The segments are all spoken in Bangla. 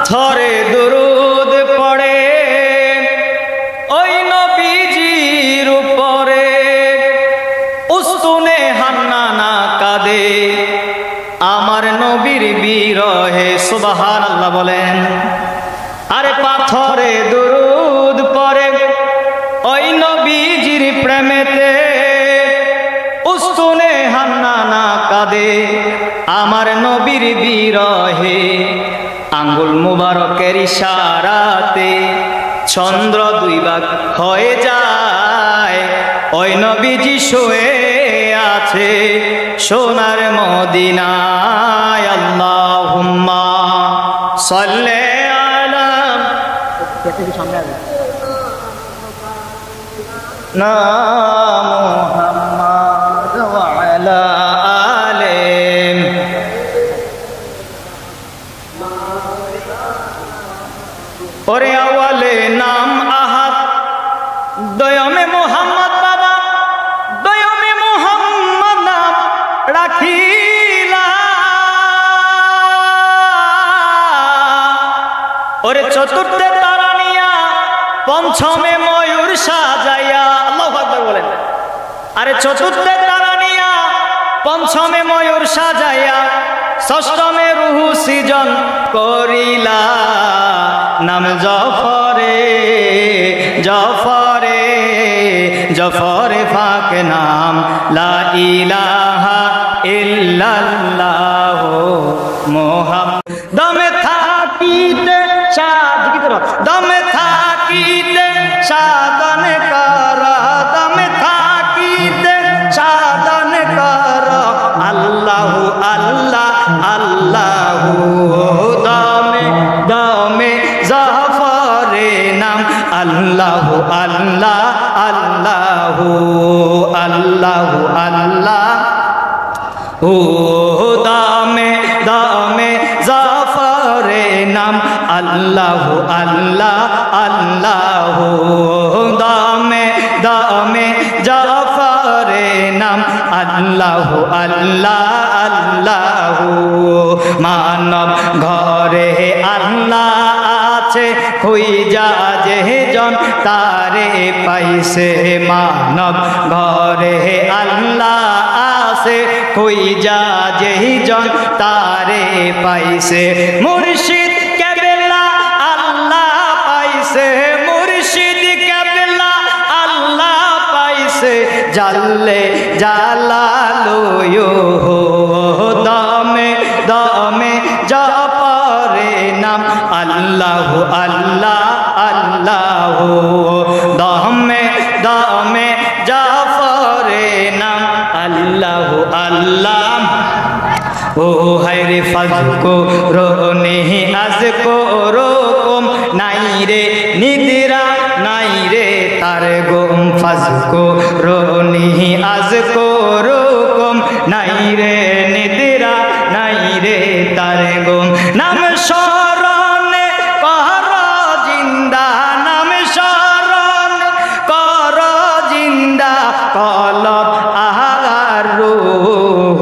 পাথরে দুরুদ পড়ে ওই নবীজির উপরে, উস্তুনে হান্নানা কাঁদে আমার নবীর বিরহে। সুবহানাল্লাহ বলেন। আরে পাথরে দুরুদ পড়ে ওই নবীজির প্রেমেতে, উস্তুনে হান্নানা কাঁদে আমার নবীর বিরহে। আঙ্গুল মুবারকের ইশারাতে চন্দ্র দুই ভাগ হয়ে যায়, ওই নবীজি শুয়ে আছে সোনার মদিনায়। আল্লাহুম্মা সাল্লি আলা মুহাম্মাদ ওয়া আলা আলিহি। ওরে আওয়ালে নাম আহাদ, দয়মে মোহাম্মদ বাবা, দয়মে মোহাম্মদ নাম রাখিলা। ওরে চতুর্থে তারা নিয়া, পঞ্চমে ময়ূর সাজাইয়া। আল্লাহু আকবার বলেন। আরে চতুর্থে তারা নিয়া, পঞ্চমে ময়ূর সাজাইয়া, ষষ্ঠমে রুহু সৃজন করিলা। নাম জফরে জফরে জফরে ফাক নাম লা ইলাহা ইল্লাল্লাহ মুহাম্মদ। দমে থাকিতে দমে থাকিতে সাধন কর, দমে থাকিতে সাধন কর আল্লাহু আল্লাহ আল্লাহু। দমে দমে জাফরে নাম আল্লাহু আল্লাহ আল্লাহু আল্লাহু আল্লাহ। ও দমে দমে জাফরে নাম আল্লাহু আল্লাহ আল্লাহু। দমে দমে জাফরে নাম আল্লাহু আল্লাহ আল্লাহু। মানব ঘরে আল্লাহ আছে, খুঁজা যেজন তারে পাইছে। মানব ঘরে আল্লাহ আছে, খুঁজা যেজন তারে পাইছে। মুর্শিদ কেবলা আল্লাহ পাইছে, মুর্শিদ কেবলা আল্লাহ পাইছে। জাল্লে জালালুহু। দমে দমে জাফরে নাম আল্লাহু আল্লাহ আল্লাহু। দমে দমে জাফরে নাম আল্লাহু আল্লাহ। ও হায়রে ফাজকুরুনি আযকুরুকুম, নাই রে নিদ্রা নাই রে তার গুম। ফাজকুরুনি আযকুরুকুম, নাই রে নিদ্রা নাই রে তার গুম। নাম স্মরণে কর জিন্দা, নাম স্মরণে কর জিন্দা কলব আহার রূহ।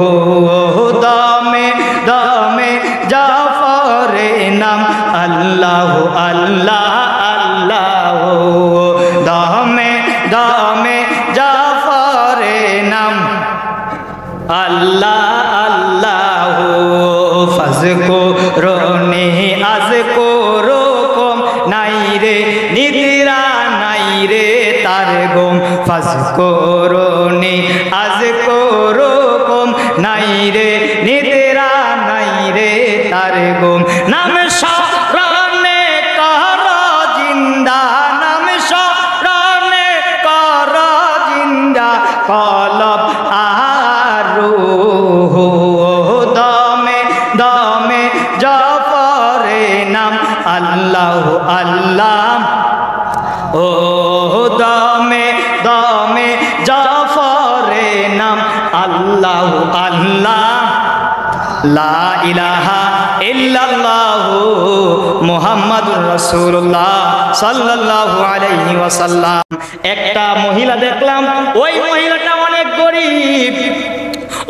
দমে দমে জাফরে নাম আল্লাহু আল্লাহ আল্লাহু। দমে দমে জাফরে নাম আল্লাহ আল্লাহু। ফাজকুরুনি আযকুরুকুম, নাই রে নিদ্রা নাই রে তার গুম। ফাজকুরুনি আযকুরুকুম, নাই রে নিদ্রা নাই রে তার গুম। নাম স্মরণে কর জিন্দা, নাম স্মরণে কর জিন্দা কলব আর রূহ। দমে দমে জাফরে নাম আল্লাহু আল্লাহ। ও দমে দমে জাফরে নাম আল্লাহু আল্লাহ। লা ইলাহা ইল্লাল্লাহু মুহাম্মাদুর রাসূলুল্লাহ সাল্লাল্লাহু আলাইহি ওয়াসাল্লাম। একটা মহিলা দেখলাম, ওই মহিলাটা অনেক গরিব।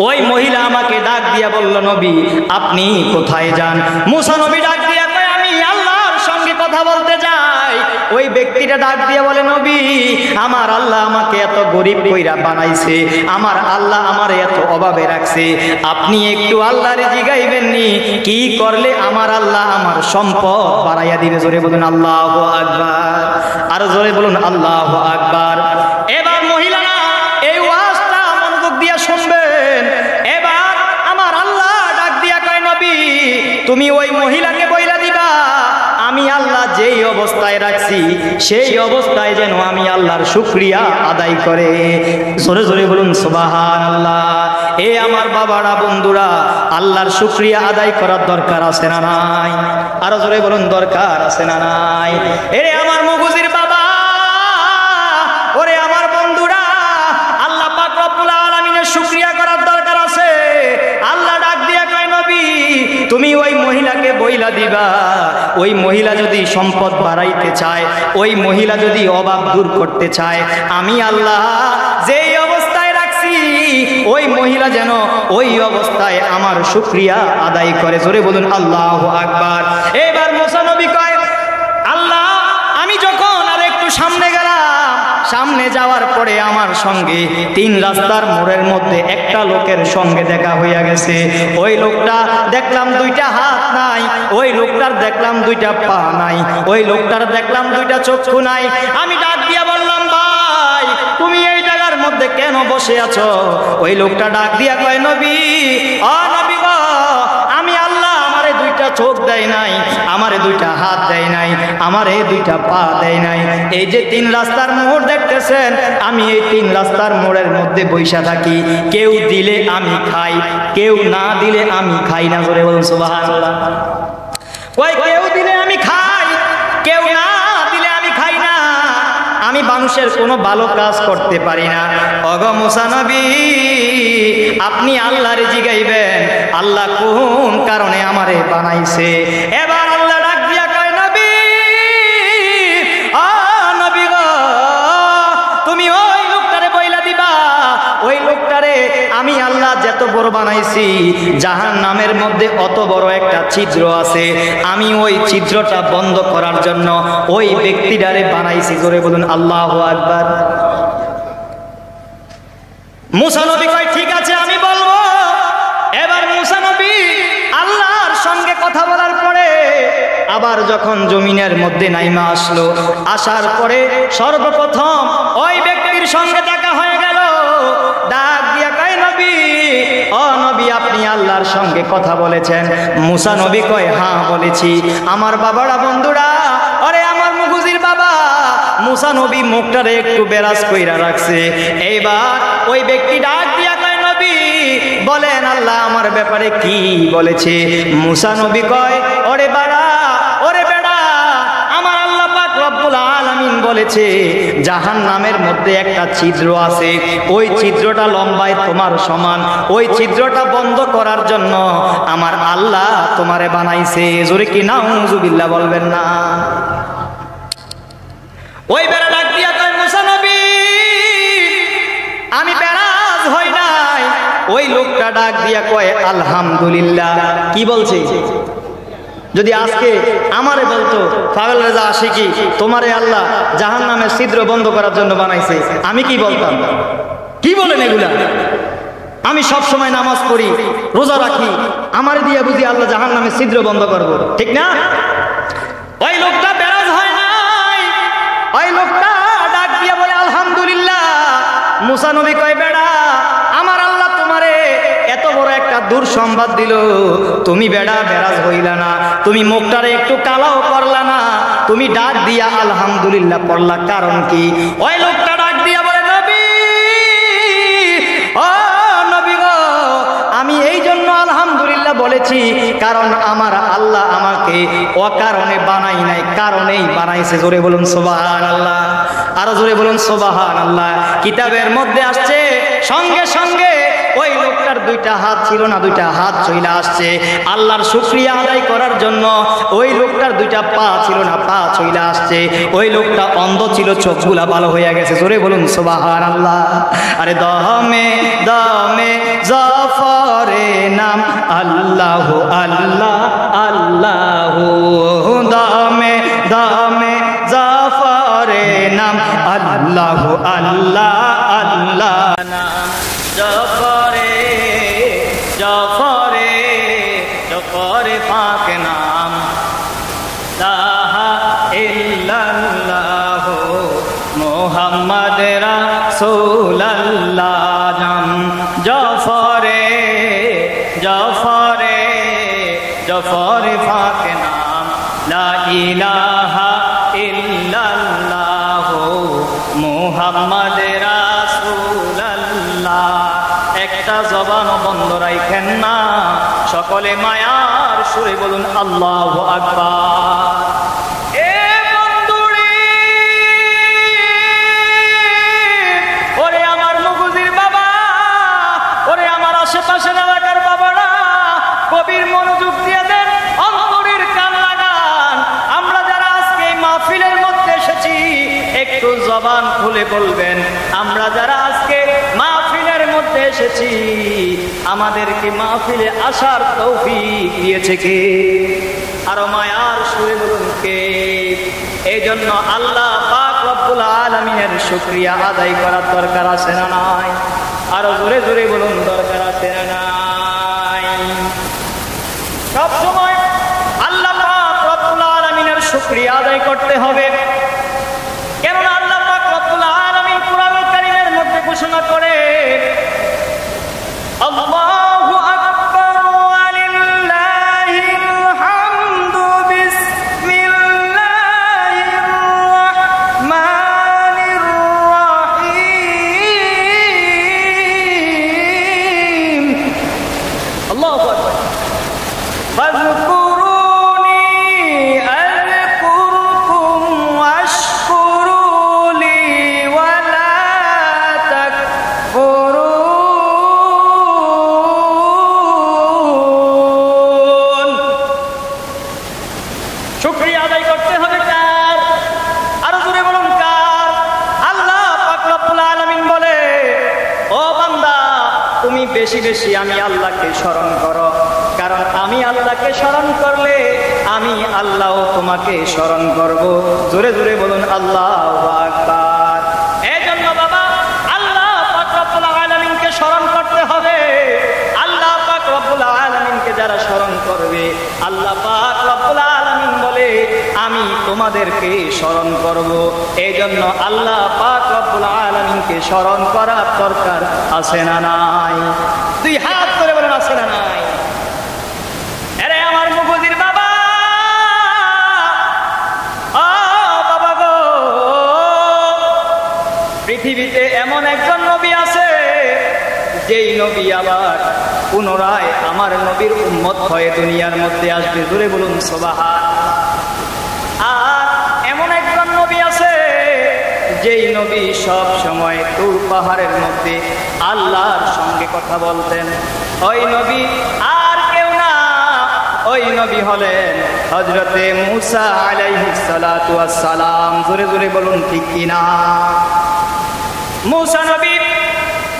ওই মহিলা আমাকে ডাক দিয়া বলল, নবী আপনি কোথায় যান? মুসা নবী ডাক দিয়া কয়, আমি আল্লাহ ব্যক্তিটা ডাক দিয়ে বলে, নবী, আমার আল্লাহ আমাকে এত গরিব কইরা বানাইছে, আমার আল্লাহ আমার এত অভাবে রাখছে, আপনি একটু আল্লাহরে জিগাইবেন নি কি করলে আমার আল্লাহ আমার সম্পদ বাড়াইয়া দিবে? জোরে বলুন আল্লাহু আকবার, আর জোরে বলুন আল্লাহু আকবার। এবার মহিলারা এই ওয়াজটা মনোযোগ দিয়ে শুনবেন। এবার আমার আল্লাহ ডাক দিয়া কয়, নবী, তুমি ওই মহিলাকে বইলা দিবা আমি আল্লাহ যেই অবস্থায় রাখছি সেই অবস্থায় যেন আমি আল্লাহর শুকরিয়া আদায় করে। জোরে জোরে বলুন সুবহানাল্লাহ। এ আমার বাবারা, বন্ধুরা, আল্লাহর শুকরিয়া আদায় করার দরকার আছে না নাই? আরো জোরে বলুন দরকার আছে না নাই? এরে আমার মগজির বাবা, ওরে আমার বন্ধুরা, আল্লাহ পাক রব্বুল আলামিনের শুকরিয়া করার দরকার আছে। আল্লাহ ডাক দিয়া কয়, নবী, তুমি ওই মহিলাকে বইলা দিবা ওই মহিলা যদি সম্পদ বাড়াইতে চায়, ওই মহিলা যদি অভাব দূর করতে চায়, আমি আল্লাহ যেই অবস্থায় রাখছি ওই মহিলা যেন ওই অবস্থায় আমার শুকরিয়া আদায় করে। জোরে বলুন আল্লাহু আকবার। এবার মুসা নবী কয়, আল্লাহ, আমি যখন আর একটু সামনে গেলাম, সামনে যাওয়ার পরে আমার সঙ্গে 3 রাস্তার মোড়ের মধ্যে একটা লোকের সঙ্গে দেখা হইয়া গেছে। ওই লোকটা দেখলাম 2টা হাত নাই, ওই লোকটার দেখলাম 2টা পা নাই, ওই লোকটার দেখলাম 2টা চক্ষু নাই। আমি ডাক দিয়া বললাম, ভাই, তুমি এই জায়গার মধ্যে কেন বসে আছো? ওই লোকটা ডাক দিয়া কয়, নবী, ও নবী গো, আমি আল্লাহ আমারে 2টা চোখ দেয় নাই, আমারে 2টা হাত দেয় নাই, আমারে 2টা পা দেয় নাই। এই যে 3 রাস্তার মোড় দেখতেছেন, আমি এই 3 রাস্তার মোড়ের মধ্যে বৈশা থাকি। কেউ দিলে আমি খাই, কেউ না দিলে আমি খাই না। জোরে বলুন সুবহানাল্লাহ। কই, কেউ দিলে আমি খাই, কেউ না দিলে আমি খাই না। আমি মানুষের কোনো ভালো কাজ করতে পারি না। ওগো মুসা নবী, আপনি আল্লাহরে জিগাইবেন আল্লাহ কোন কারণে আমারে বানাইছে। এবার আল্লাহ ডাক দিয়া কয়, নবী, ও নবী গো, তুমি ওই লোকটারে বইলা দিবা ওই লোকটারে আমি আল্লাহ যত বড় বানাইছি, জাহান্নামের মধ্যে অত বড় একটা ছিদ্র আছে, আমি ওই ছিদ্রটা বন্ধ করার জন্য ওই ব্যক্তিটারে বানাইছি। জোরে বলুন আল্লাহু আকবার। মুসা নবী কয়, ঠিক আছে, আমি বলবো। এবার মুসা নবী আল্লাহর সঙ্গে কথা বলার পরে আবার যখন জমিনের মধ্যে নাইমা আসলো, আসার পরে সর্বপ্রথম ওই ব্যক্তির সঙ্গে দেখা হয়ে গেল। ডাক দিয়া কয়, নবী, ও নবী, আপনি আল্লাহর সঙ্গে কথা বলেছেন? মুসা নবী কয়, হ্যাঁ বলেছি। আমার বাবারা, বন্ধুরা, আরে আমার মুগুজির বাবা, মুসা নবী মুখটারে একটু বেরাজ কইরা রাখছে। এইবার ওই ব্যক্তি ডাক দিয়া কয়, নবী, বলেন আল্লাহ আমার ব্যাপারে কি বলেছে? মুসা নবী কয়, ওরে বাড়া, ওরে বেড়া, আমার আল্লাহ পাক রব্বুল আলামিন বলেছে জাহান্নামের মধ্যে একটা ছিদ্র আছে, ওই ছিদ্রটা লম্বায় তোমার সমান, ওই ছিদ্রটা বন্ধ করার জন্য আমার আল্লাহ তোমারে বানাইছে। জোরে কি নাউজুবিল্লাহ বলবেন না? ওই বেড়া ডাক দিয়া কয়, মুসা নবী, আমি বেরাজ হই নাই। ওই লোকটা ডাক দিয়া কয়, আলহামদুলিল্লাহ। কি বলছে? যদি আজকে আমারে বলতো, পাগল রেজা আশিকি, তোমারে আল্লাহ জাহান্নামের ছিদ্র বন্ধ করার জন্য বানাইছে, আমি কি বলতাম? কি বলেন এগুলা? আমি সব সময় নামাজ পড়ি, রোজা রাখি, আমারে দিয়া বুঝি আল্লাহ জাহান্নামের ছিদ্র বন্ধ করবো, ঠিক না? ওই লোকটা বেরাজ হয় নাই। ওই লোকটা ডাক দিয়া বলে, আলহামদুলিল্লাহ। মুসা নবী কয়, বেড়া, আমার আল্লাহ তোমারে এত বড় একটা দুঃসংবাদ দিল, তুমি বেড়া বেরাজ হইলা না, তুমি মুখটারে একটু কালাও করলা না, তুমি ডাক দিয়া আলহামদুলিল্লাহ পড়লা, কারণ কি? ওই লোকটা ডাক দিয়া বলে, নবী, ও নবী গো, আমি এই জন্য আলহামদুলিল্লাহ বলেছি কারণ আমার আল্লাহ আমাকে অকারণে বানাই নাই, কারণেই বানাইছে। জোরে বলুন সুবহানাল্লাহ। আরো জোরে বলুন সুবহানাল্লাহ। কিতাবের মধ্যে আসছে, সঙ্গে সঙ্গে ওই লোকটার 2টা হাত ছিল না, 2টা হাত চলে আসছে আল্লাহর শুকরিয়া আদায় করার জন্য। ওই লোকটার 2টা পা ছিল না, পা চলে আসছে। ওই লোকটা অন্ধ ছিল, চোখগুলা ভালো হয়ে গেছে। জোরে বলুন সুবহানাল্লাহ। আরে দমে দমে জাফরে নাম আল্লাহ আল্লাহ আল্লাহ, দমে দমে জাফরে আল্লাহ আল্লাহ আল্লাহ নাম জফরে জফরে জফরে পাক নাম লা ইল্লাল্লাহ মুহাম্মদ রাসূলুল্লাহ নাম জফরে জফরে জফরে পাক নাম লা ইলাহা ইল্লাল্লাহ মুহাম্মদ রাসূলুল্লাহ। একটা জবান বন্ধ রাখেন না, সকলে মায়ার সুরে বলুন আল্লাহু আকবার। এ বন্ধুরে, ওরে আমার মুগুজির বাবা, ওরে আমার আশেপাশের এলাকার বাবারা, কবির মনোযোগ দিয়ে দেন, অন্তরের কান লাগান। আমরা যারা আজকে এই মাহফিলের মধ্যে এসেছি একটু জবান খুলে বলবেন, আমরা যারা আজকে মাহফিলের মধ্যে এসেছি আমাদেরকে মাহফিলে আসার তৌফিক দিয়েছে কে? আরো মায়ার সুরে বলুন কে? এই জন্য আল্লাহ পাক রব্বুল আলামিনের শুকরিয়া আদায় করার দরকার আছে না নাই? আরো জোরে জোরে বলুন দরকার আছে না নাই? সব সময় আল্লাহ পাক রব্বুল আলামিনের শুকরিয়া আদায় করতে হবে। কেননা আল্লাহ পাক রব্বুল আলামিন কুরআনুল কারীমের মধ্যে ঘোষণা করে আল্লাহু আকবার ওয়া লিল্লাহিল হামদু বিসমিল্লাহির রাহমানির রাহিম। আল্লাহু আকবার। ফাযকুরুনি আযকুরকুম ওয়াশকুরু লি ওয়া লা তাকফুরুন। শুকরিয়া আদায় করতে হবে কার? আরো জোরে বলুন কার? আল্লাহ পাক রব্বুল আলামিন বলে, ও বান্দা তুমি বেশি বেশি আমি আল্লাহকে স্মরণ করো, কারণ আমি আল্লাহকে স্মরণ করলে আমি আল্লাহ তোমাকে স্মরণ করব। জোরে জোরে বলুন আল্লাহু আকবার। এই জন্য বাবা আল্লাহ পাক রব্বুল আলামিনকে স্মরণ করতে হবে। আল্লাহ পাক রব্বুল আলামিনকে যারা স্মরণ করবে আল্লাহ পাক রব্বুল আলামিন বলে আমি তোমাদেরকে স্মরণ করব। এই জন্য আল্লাহ পাক রব্বুল আলামিনকে স্মরণ করার দরকার আছে না নাই? দুই হাত করে বলেন আছে না নাই? আরে আমার মুগুজির বাবা, ও বাবা গো, পৃথিবীতে এমন একজন নবী আছে যেই নবী আবার পুনরায় আমার নবীর উম্মত হয়ে দুনিয়ার মধ্যে আসবে। জোরে বলুন সুবহানাল্লাহ। আর এমন একজন নবী আছে যেই নবী সব সময় তুর পাহাড়ের মধ্যে আল্লাহর সঙ্গে কথা বলতেন। ওই নবী আর কেউ না, ওই নবী হলেন হযরতে মূসা আলাইহিস সালাতু ওয়াস সালাম। জোরে জোরে বলুন ঠিক কিনা? মূসা নবী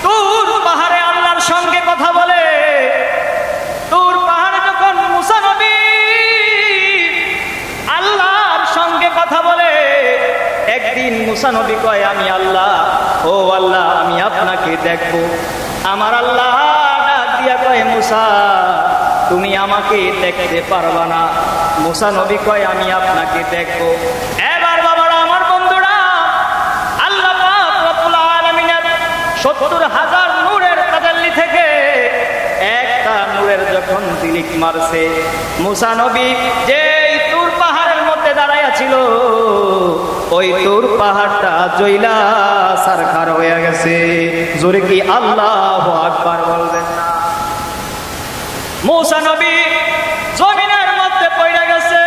তুর পাহাড়ে আল্লাহর সঙ্গে কথা বলে। তুর পাহাড়ে যখন মূসা নবী আল্লাহর সঙ্গে কথা বলে, একদিন মূসা নবী কয় আমি আল্লাহ, ও আল্লাহ আমি আপনাকে দেখবো। আমার আল্লাহ ডাক দিয়া কয় মূসা তুমি আমাকে দেখতে পারবা না। মূসা নবী কয় আমি আপনাকে দেখবো। এবার বাবারা আমার বন্ধুরা, আল্লাহ পাক রব্বুল আলামিনের ৭০,০০০ নূরের তাজাল্লি থেকে একটা নূরের যখন তিলিক মারছে, মূসা নবী যেই তুর পাহাড়ের মধ্যে দাঁড়াইয়া ছিল ওই তুর পাহাড়টা জ্বলা ছারখার হয়ে গেছে। জোরে কি আল্লাহু আকবার বলবেন না? মূসা নবী জমিনের মধ্যে পড়ে গেছে।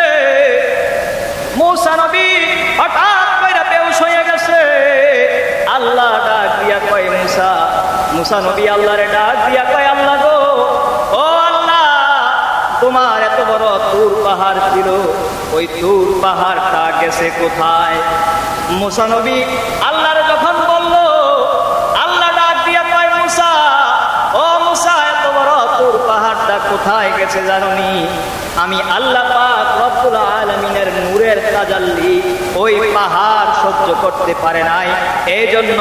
মূসা নবী হঠাৎ করে বেহুশ হয়ে গেছে। আল্লাহ ডাক দিয়া কয় মূসা। মূসা নবী আল্লাহরে ডাক দিয়া কয় আল্লাহ গো, ও আল্লাহ তোমার এত বড় তুর পাহাড় ছিল, ওই তুর পাহাড়টা গেছে কোথায়? মূসা নবী আল্লাহরে যখন বলল, আল্লাহ ডাক দিয়া কয় মূসা, ও মূসা এত বড় তুর পাহাড়টা কোথায় গেছে জানোনি? আমি আল্লাহ পাক রব্বুল আলামিনের নূরের তাজাল্লি, ওই পাহাড় সহ্য করতে পারে নাই, এই জন্য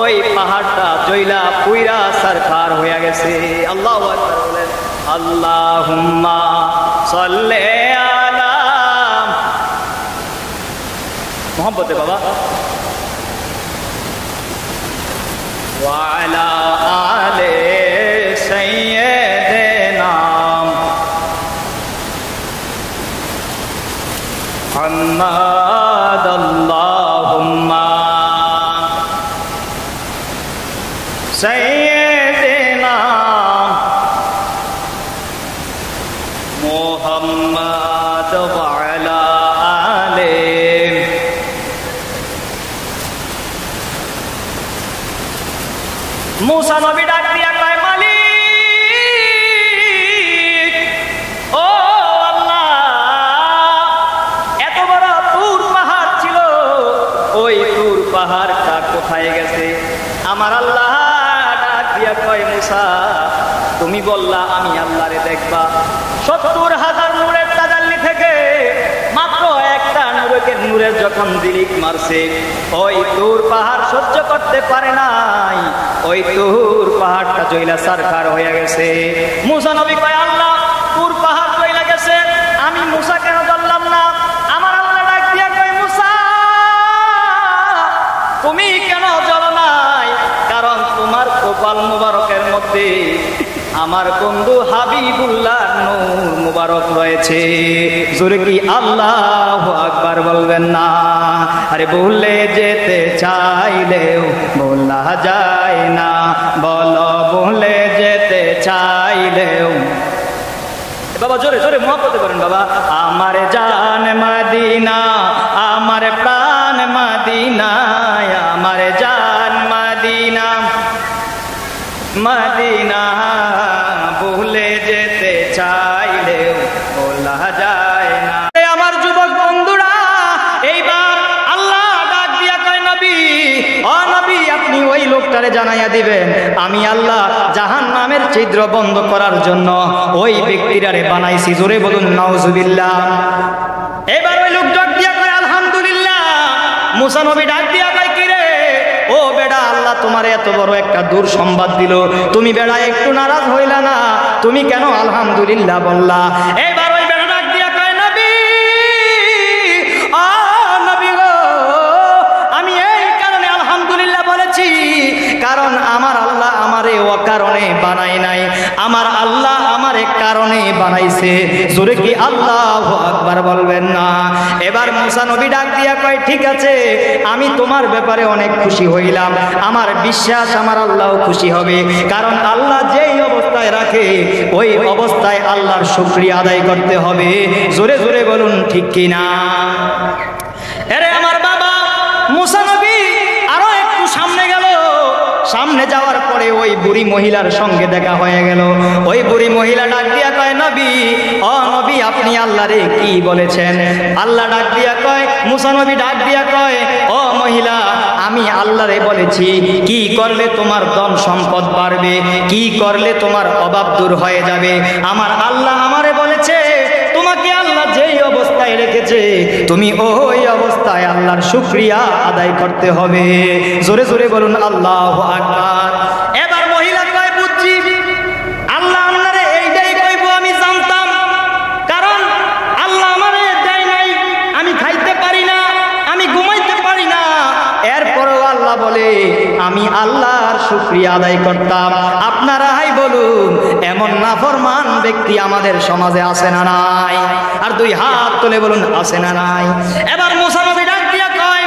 ওই পাহাড়টা জইলা পুইরা সারখার হয়ে গেছে। আল্লাহু আকবার বলেন। আল্লাহুম্মা সাল্লি আলা মোহাম্মদে বাবা ওয়া আলা আলি সাইয়্যিদিনা মুহাম্মাদ। আল্লাহুম্মা সাইয়্যিদিনা মুহাম্মাদ ওয়া আলা আলি। মুসা নবী ডাক দিয়া কয়, মালিক ও আল্লাহ, এত বড় তুর পাহাড় ছিল, ওই তুর পাহাড়টা কোথায় গেছে? আমার আল্লাহ ডাক দিয়া কয়, মুসা তুমি বললা আমি আল্লাহরে দেখবা, ৭০,০০০ নূরের তাজাল্লি থেকে মাত্র একটা নূরের যখন দিলিক মারছে, ওই তুর পাহাড় সহ্য করতে পারে নাই, ওই তুর পাহাড়টা জইলা সারখার হয়ে গেছে। মুসা নবী কয়, আল্লাহ তুর পাহাড় জইলা গেছে, আমি মুসা কেন বললাম না? আমার আল্লাহ ডাক দিয়া কয়, মুসা তুমি কেন জ্বলো নাই? কারণ তোমার কপাল মুবারকের মধ্যে আমার বন্ধু হাবিবুল্লাহ নূর মুবারক রয়েছে। জোরে কি আল্লাহু আকবার বলবেন না? আরে ভুলে যেতে চাইলেও বলা যায় না, বলো ভুলে যেতে চাইলেও। বাবা জোরে জোরে মহব্বতে করেন বাবা। আমার জান মদিনা, আমার প্রাণ মদিনা, আমার জান মদিনা, মদিনা ভুলে যেতে চাইলেও বলা যায় না। আমার যুবক বন্ধুরা, এইবার আল্লাহ ডাক দিয়া কয়, নবী ও নবী, আপনি ওই লোকটারে জানাইয়া দিবেন আমি আল্লাহ জাহান্নামের ছিদ্র বন্ধ করার জন্য ওই ব্যক্তিটারে বানাইছি। জোরে বলুন নাউজুবিল্লাহ। এবার ওই লোক ডাক দিয়া কয়, আলহামদুলিল্লাহ। মুসা নবী ডাক দিয়া কয়, কি রে ও বেড়া, আল্লাহ তোমার এত বড় একটা দুঃসংবাদ দিল, তুমি বেড়া একটু নারাজ হইলা না? তুমি কেন আলহামদুলিল্লাহ বললা? এবার ওই বেড়া ডাক দিয়া কয়, নবী ও নবী গো, আমি এই কারণে আলহামদুলিল্লাহ বলেছি, কারণ আমার আল্লাহ আমারে অকারণে বানায় নাই, আমার আল্লাহ আমারে কারণে বানাইছে। জোরে কি আল্লাহু আকবার বলবেন না? এবার মুসা নবী ডাক দিয়া কয়, ঠিক আছে, আমি তোমার ব্যাপারে অনেক খুশি হইলাম, আমার বিশ্বাস আমার আল্লাহ খুশি হবে, কারণ আল্লাহ যেই অবস্থায় রাখে ওই অবস্থায় আল্লাহর শুকরিয়া আদায় করতে হবে। জোরে জোরে বলুন ঠিক কিনা? আরে আমার বাবা মুসা নবী আরো একটু সামনে গেল, সামনে যাওয়ার পরে ওই বুড়ি মহিলার সঙ্গে দেখা হয়ে গেল। ওই বুড়ি মহিলা ডাক দিয়া কয়, নবী ও নবী, আপনি আল্লাহরে কি বলেছেন? আল্লাহ ডাক দিয়া কয়, মুসা নবী ডাক দিয়া কয়, ও মহিলা, আমি আল্লাহরে বলেছি কি করলে তোমার ধন সম্পদ বাড়বে, কি করলে তোমার অভাব দূর হয়ে যাবে। আমার আল্লাহ আমারে বলেছে তোমাকে আল্লাহ যেই অবস্থায় রেখেছে তুমি ওই অবস্থায় আল্লাহর শুকরিয়া আদায় করতে হবে। জোরে জোরে বলুন আল্লাহু আকবার। এবার মহিলা কয়, বুঝছি, আল্লাহ আপনারে এইটাই কইব আমি জানতাম, কারণ আল্লাহ আমারে দেয় নাই, আমি খাইতে পারি না, আমি ঘুমাইতে পারি না, এরপরেও আল্লাহ বলে আমি আল্লাহর শুকরিয়া আদায় করতাম। আপনারাই বলুন, এমন নাফরমান ব্যক্তি আমাদের সমাজে আছে না নাই? আর দুই হাত তুলে বলুন, আছে না নাই? এবার মুসা নবী ডাক দিয়া কয়,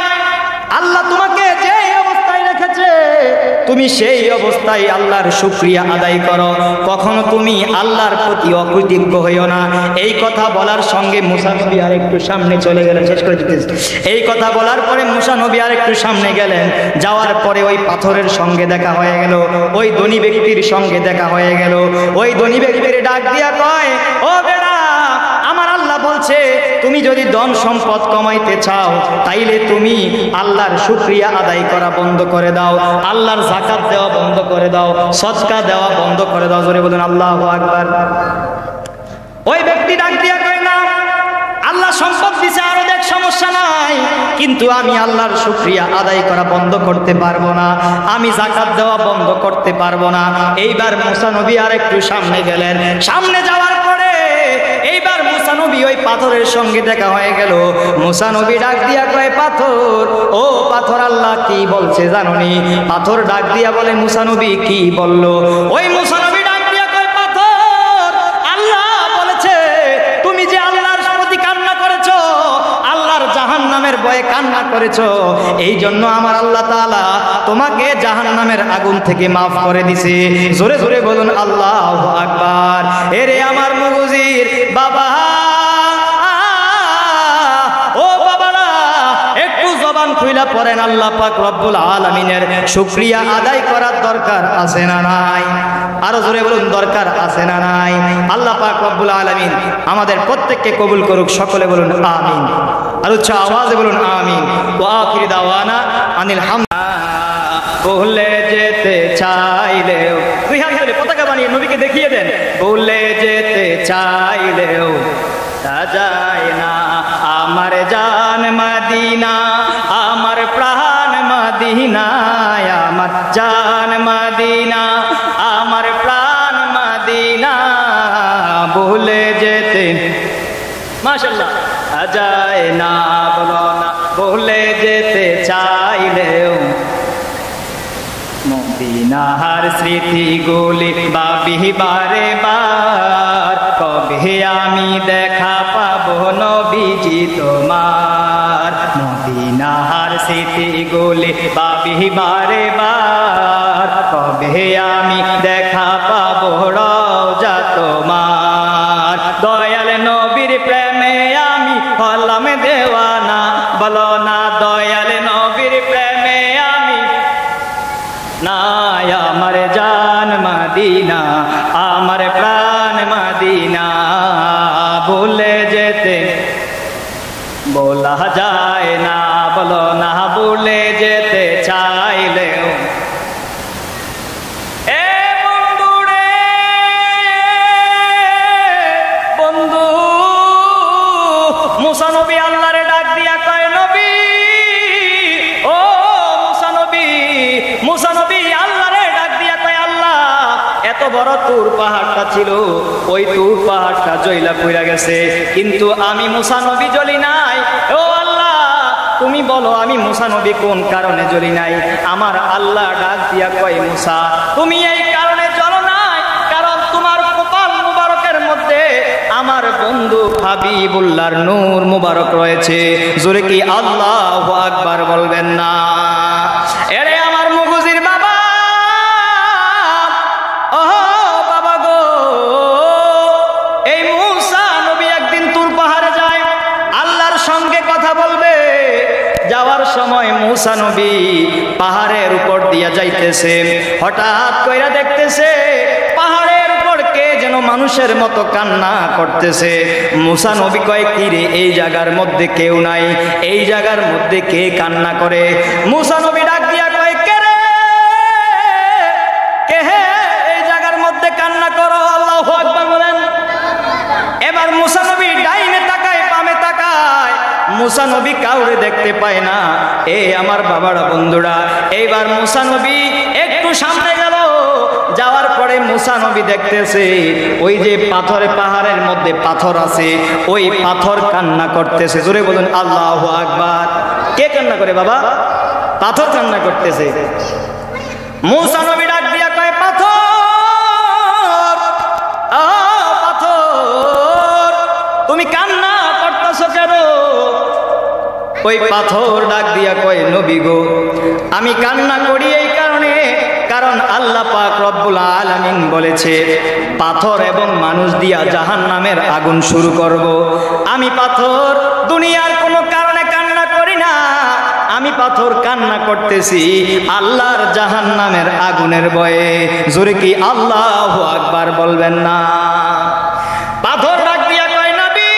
আল্লাহ তোমাকে যে অবস্থায় রেখেছে তুমি সেই অবস্থায় আল্লাহর শুকরিয়া আদায় করো, কখনো তুমি আল্লাহর প্রতি অকৃতজ্ঞ হইও না। এই কথা বলার সঙ্গে মুসা নবী আর একটু সামনে চলে গেলেন। শেষ করে দিতেছি। এই কথা বলার পরে মুসা নবী আর একটু সামনে গেলেন, যাওয়ার পরে ওই পাথরের সঙ্গে দেখা হয়ে গেল, ওই ধনী ব্যক্তির সঙ্গে দেখা হয়ে গেল। ওই ধনী ব্যক্তির ডাক দিয়া কয়, ও বেড়া, আমার আল্লাহ বলছে তুমি যদি ধন সম্পদ কমাইতে চাও তাইলে তুমি আল্লাহর শুকরিয়া আদায় করা বন্ধ করে দাও, আল্লাহর যাকাত দেওয়া বন্ধ করে দাও, সদকা দেওয়া বন্ধ করে দাও। জোরে বলুন আল্লাহু আকবার। ওই ব্যক্তি ডাক দিয়া কয়, না, আল্লাহ সম্পদ দিছে, আরো দেখ, সমস্যা নাই। কিন্তু আমি আল্লাহর শুকরিয়া আদায় করা বন্ধ করতে পারবো না, আমি যাকাত দেওয়া বন্ধ করতে পারবো না। এইবার মুসা নবী আর একটু সামনে গেলেন। সামনে যাওয়ার পরে এইবার মুসা নবী ওই পাথরের সঙ্গে দেখা হয়ে গেল। মুসা নবী ডাক দিয়া কয়, পাথর, ও পাথর, আল্লাহ কি বলছে জানোনি? পাথর ডাক দিয়া বলে, মুসা নবী কি বললো? ওই মুসা নবী ডাক দিয়া কয়, পাথর, আল্লাহ বলেছে তুমি যে আল্লাহর প্রতি কান্না করেছো, আল্লাহর জাহান্নামের ভয়ে কান্না করেছো, এই জন্য আমার আল্লাহ তাআলা তোমাকে জাহান্নামের আগুন থেকে মাফ করে দিছে। জোরে জোরে বলুন আল্লাহু আকবার। এরে আমার মুগুজির বাবা, ও বাবারা, একটু জবান খুইলা পড়েন, আল্লাহ পাক রব্বুল আলামিনের শুকরিয়া আদায় করার দরকার আছে না নাই? আরো জোরে বলুন, দরকার আছে না নাই? আল্লাহ পাক রব্বুল আলামিন আমাদের প্রত্যেককে কবুল করুক। সকলে বলুন আমিন। আর উচ্চ আওয়াজে বলুন আমিন। ওয়া আখির দাওয়ানা আনিল হামদ। ভুলে যেতে চাইলেও, দুই হাত ধরে পতাকা বানিয়ে নবীকে দেখিয়ে দেন। ভুলে যেতে চাইলেও তা যায় না আমার জান মদিনা, আমার প্রাণ মদিনায়, আমার জান মদিনা, আমার প্রাণ মদিনা। ভুলে যেতে মাশাআল্লাহ যায় না, বলো না, ভুলে যেতে চাইলেও মদিনার স্মৃতিগুলি ভাবি বারে বার, কবে আমি দেখা পাবো নবীজি তোমার। মদিনার স্মৃতিগুলি ভাবি বারে বার, কবে আমি দেখা পাবো রওজা তোমার। দয়াল নবীর প্রেমে আমি হলাম দেওয়ানা, বলো না, দয়াল নবীর প্রেমে আমি নাই, আমার জান মদিনা, আমার প্রাণ মদিনা। ভুলে যেতে বলা যায় না, বলো না, ভুলে যেতে চাইলেও। এ বন্ধু রে বন্ধু, মুসা নবী আল্লাহরে ডাক দিয়া কয়, নবী, ও মুসা নবী, মুসা নবী আল্লাহরে ডাক দিয়া কয়, আল্লাহ, এত বড় তুর পাহাড়টা ছিল, ওই তুর পাহাড়টা জ্বলা পুড়া গেছে, কিন্তু আমি মুসা নবী জ্বলি নাই। ও আল্লাহ, তুমি বলো আমি মুসা নবী কোন কারণে জ্বলি নাই? আমার আল্লাহ ডাক দিয়া কয়, মুসা, তুমি এই কারণে জ্বলো নাই, কারণ তোমার কপাল মুবারকের মধ্যে আমার বন্ধু হাবিবুল্লাহর নূর মুবারক রয়েছে। জোরে কি আল্লাহু আকবার বলবেন না? এরে আমার মুগুজির বাবা, ও বাবা গো, এই মুসা নবী একদিন তুর পাহাড়ে যায়, আল্লাহর সঙ্গে কথা বলবে। যাওয়ার সময় মুসা নবী পাহাড়ের উপর দিয়া যাইতেছে, হঠাৎ কইরা দেখতেছে পাহাড়ের উপর কে যেন মানুষের মতো কান্না করতেছে। মুসা নবী কয়, কি রে, এই জায়গার মধ্যে কেউ নাই, এই জায়গার মধ্যে কে কান্না করে? মুসা নবী ডাক দিয়া কয়, কে রে, কে হে এই জায়গার মধ্যে কান্না করো? আল্লাহু আকবার বলেন। এবার মুসা নবী ডাইনে তাকায়, বামে তাকায়, মুসা নবী কাউরে দেখতে পায় না। এই আমার বাবারা, বন্ধুরা, এইবার মুসা নবী একটু সামনে গেল। যাওয়ার পরে মুসা নবী দেখতেছে ওই যে পাথরে, পাহাড়ের মধ্যে পাথর আছে, ওই পাথর কান্না করতেছে। জোরে বলুন আল্লাহু আকবার। কে কান্না করে বাবা? পাথর কান্না করতেছে। মুসা নবী ডাক দিয়া কয়, পাথর, ও পাথর, তুমি কান্না করতেছো কেন? ওই পাথর ডাক দিয়া কয়, নবী গো, আমি কান্না করি এই কারণে, কারণ আল্লাহ পাক রব্বুল আলামিন বলেছে পাথর এবং মানুষ দিয়া জাহান্নামের আগুন শুরু করব। আমি পাথর দুনিয়ার কোনো কারণে কান্না করি না, আমি পাথর কান্না করতেছি আল্লাহর জাহান্নামের আগুনের ভয়ে। জোরে কি আল্লাহু আকবার বলবেন না? পাথর ডাক দিয়া কয়, নবী,